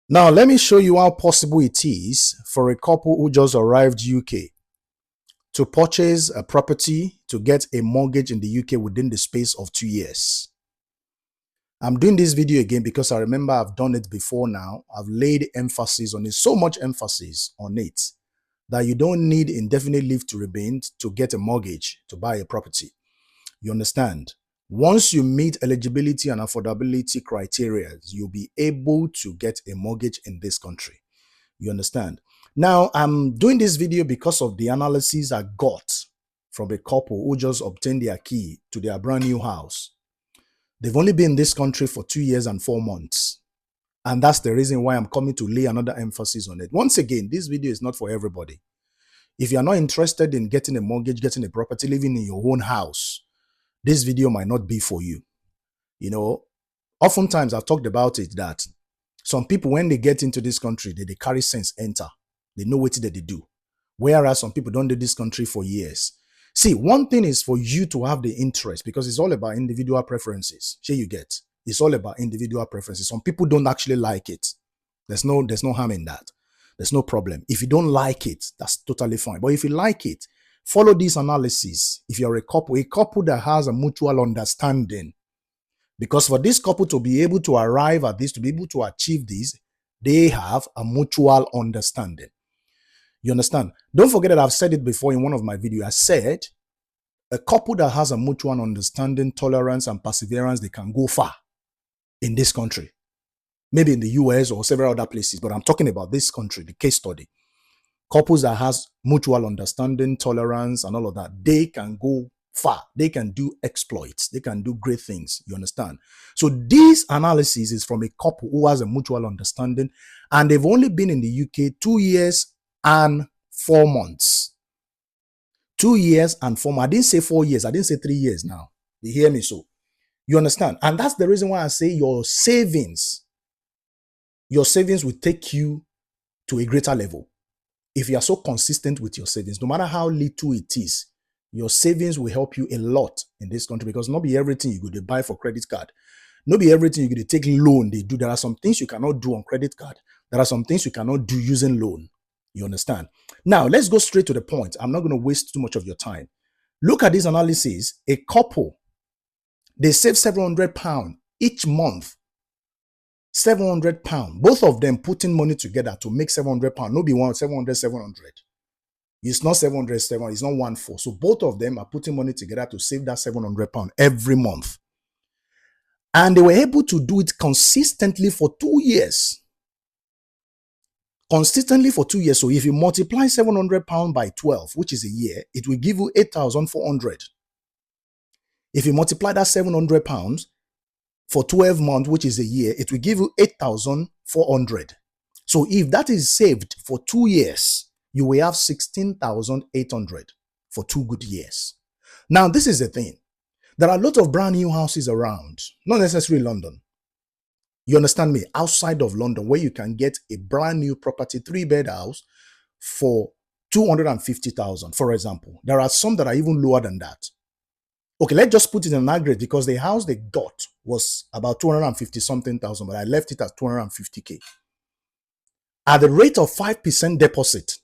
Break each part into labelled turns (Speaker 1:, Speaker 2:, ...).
Speaker 1: Now, let me show you how possible it is for a couple who just arrived UK to purchase a property to get a mortgage in the UK within the space of 2 years. I'm doing this video again because I remember I've done it before now. I've laid emphasis on it, so much emphasis on it, that you don't need indefinite leave to remain to get a mortgage to buy a property. You understand? Once you meet eligibility and affordability criteria, you'll be able to get a mortgage in this country. You understand? Now, I'm doing this video because of the analysis I got from a couple who just obtained their key to their brand new house. They've only been in this country for 2 years and 4 months. And that's the reason why I'm coming to lay another emphasis on it. Once again, this video is not for everybody. If you're not interested in getting a mortgage, getting a property, living in your own house, this video might not be for you. You know, oftentimes I've talked about it that some people, when they get into this country, they carry sense enter. They know what they do. Whereas some people don't do this country for years. See, one thing is for you to have the interest, because it's all about individual preferences. Here you get. It's all about individual preferences. Some people don't actually like it. There's no harm in that. There's no problem. If you don't like it, that's totally fine. But if you like it, follow this analysis. If you're a couple that has a mutual understanding, because for this couple to be able to arrive at this, to be able to achieve this, they have a mutual understanding. You understand? Don't forget that I've said it before in one of my videos. I said a couple that has a mutual understanding, tolerance, and perseverance, they can go far in this country. Maybe in the US or several other places, but I'm talking about this country, the case study. Couples that has mutual understanding, tolerance, and all of that, they can go far. They can do exploits. They can do great things. You understand? So this analysis is from a couple who has a mutual understanding, and they've only been in the UK 2 years and 4 months. 2 years and 4 months. I didn't say 4 years. I didn't say 3 years now. You hear me? So you understand? And that's the reason why I say your savings will take you to a greater level. If you are so consistent with your savings, no matter how little it is, your savings will help you a lot in this country, because not be everything you go to buy for credit card. Not be everything you go to take loan. They do. There are some things you cannot do on credit card. There are some things you cannot do using loan. You understand? Now, let's go straight to the point. I'm not going to waste too much of your time. Look at this analysis. A couple, they save £700 each month. £700. Both of them putting money together to make £700. No be one, 700. It's not 700, it's not 1-4. So both of them are putting money together to save that £700 every month. And they were able to do it consistently for 2 years. Consistently for 2 years. So if you multiply £700 by 12, which is a year, it will give you 8,400. If you multiply that £700 for 12 months, which is a year, it will give you 8,400. So if that is saved for 2 years, you will have 16,800 for 2 good years. Now, this is the thing. There are a lot of brand new houses around, not necessarily London. You understand me? Outside of London, where you can get a brand new property, 3-bed house for 250,000, for example. There are some that are even lower than that. Okay, let's just put it in an aggregate, because the house they got was about 250 something thousand, but I left it at 250K. At the rate of 5% deposit.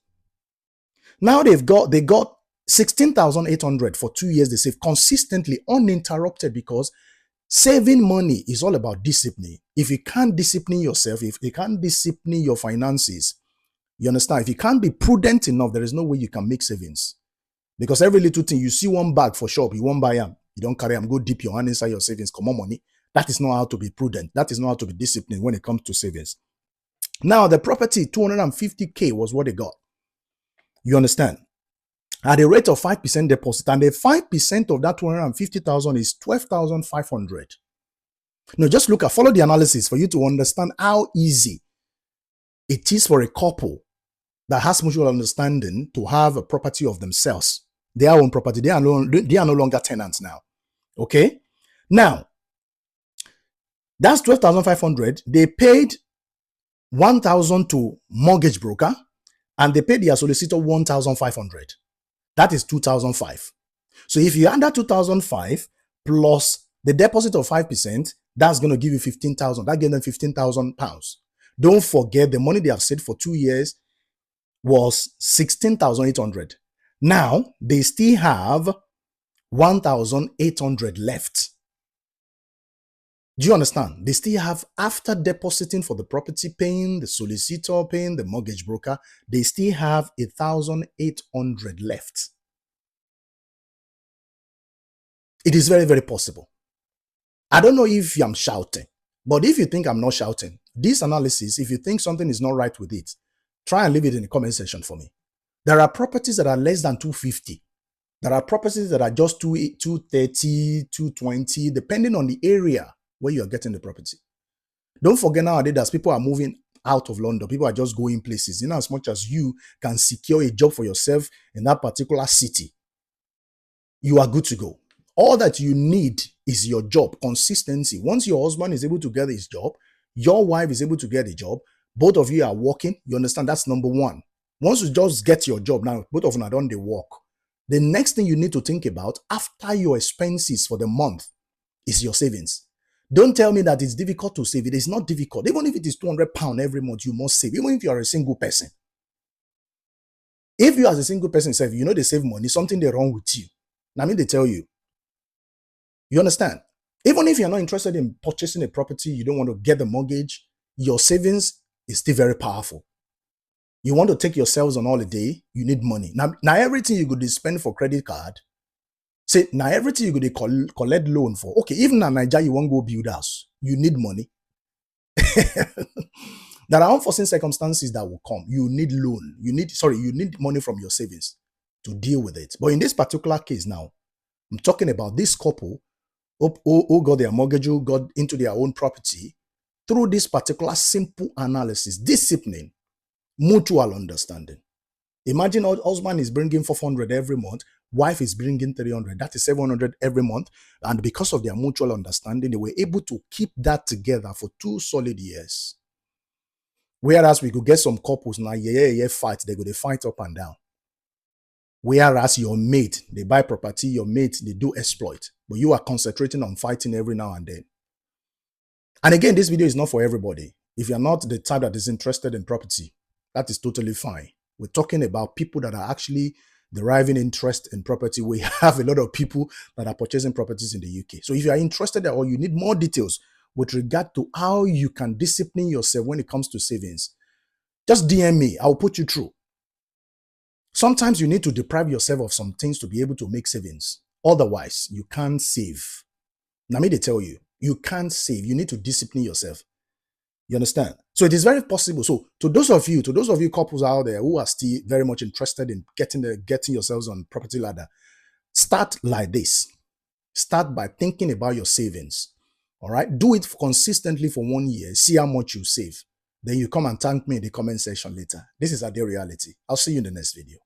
Speaker 1: Now they got 16,800 for 2 years. They save consistently, uninterrupted, because saving money is all about discipline. If you can't discipline yourself, if you can't discipline your finances, you understand? If you can't be prudent enough, there is no way you can make savings. Because every little thing, you see one bag for shop, you won't buy them. You don't carry them, go dip your hand inside your savings, come on money. That is not how to be prudent. That is not how to be disciplined when it comes to savings. Now, the property, 250K was what they got. You understand? At a rate of 5% deposit, and the 5% of that 250,000 is 12,500. Now, just follow the analysis for you to understand how easy it is for a couple that has mutual understanding to have a property of themselves, their own property. They are no longer tenants now. Okay? Now, that's 12,500. They paid 1,000 to mortgage broker, and they paid their solicitor 1,500. That is 2,005. So if you add that 2,005 plus the deposit of 5%, that's going to give you 15,000. That gives them £15,000. Don't forget the money they have saved for 2 years was 16,800. Now they still have 1,800 left. Do you understand? They still have, after depositing for the property, paying the solicitor, paying the mortgage broker, they still have 1,800 left. It is very, very possible. I don't know if I'm shouting, but if you think I'm not shouting, this analysis, if you think something is not right with it, try and leave it in the comment section for me. There are properties that are less than 250. There are properties that are just 230, 220, depending on the area where you are getting the property. Don't forget nowadays that people are moving out of London. People are just going places. In as much as you can secure a job for yourself in that particular city, you are good to go. All that you need is your job, consistency. Once your husband is able to get his job, your wife is able to get a job, both of you are working, you understand? That's number one. Once you just get your job, now both of them are done the work. The next thing you need to think about after your expenses for the month is your savings. Don't tell me that it's difficult to save. It is not difficult. Even if it is £200 every month, you must save, even if you are a single person. If you as a single person save, you know they save money, something they wrong with you. Now, I mean, they tell you. You understand? Even if you're not interested in purchasing a property, you don't want to get the mortgage, your savings is still very powerful. You want to take yourselves on holiday, you need money. Now everything you could spend for credit card, say, now everything you could collect loan for. Okay, even in Nigeria, you won't go build house. You need money. There are unforeseen circumstances that will come. You need loan. You need money from your savings to deal with it. But in this particular case now, I'm talking about this couple who got their mortgage, who got into their own property through this particular simple analysis, discipline, mutual understanding. Imagine husband is bringing 400 every month, wife is bringing 300. That is 700 every month. And because of their mutual understanding, they were able to keep that together for 2 solid years. Whereas we could get some couples now, fight, they go to fight up and down. Whereas your mate, they buy property, your mate, they do exploit. But you are concentrating on fighting every now and then. And again, this video is not for everybody. If you're not the type that is interested in property, that is totally fine. We're talking about people that are actually deriving interest in property. We have a lot of people that are purchasing properties in the UK. So if you are interested or you need more details with regard to how you can discipline yourself when it comes to savings, just DM me. I'll put you through. Sometimes you need to deprive yourself of some things to be able to make savings. Otherwise, you can't save. Now, me they tell you, you can't save. You need to discipline yourself. You understand? So it is very possible. So to those of you couples out there who are still very much interested in getting yourselves on property ladder, start like this. Start by thinking about your savings. All right? Do it consistently for 1 year. See how much you save. Then you come and thank me in the comment section later. This is Ade Reality. I'll see you in the next video.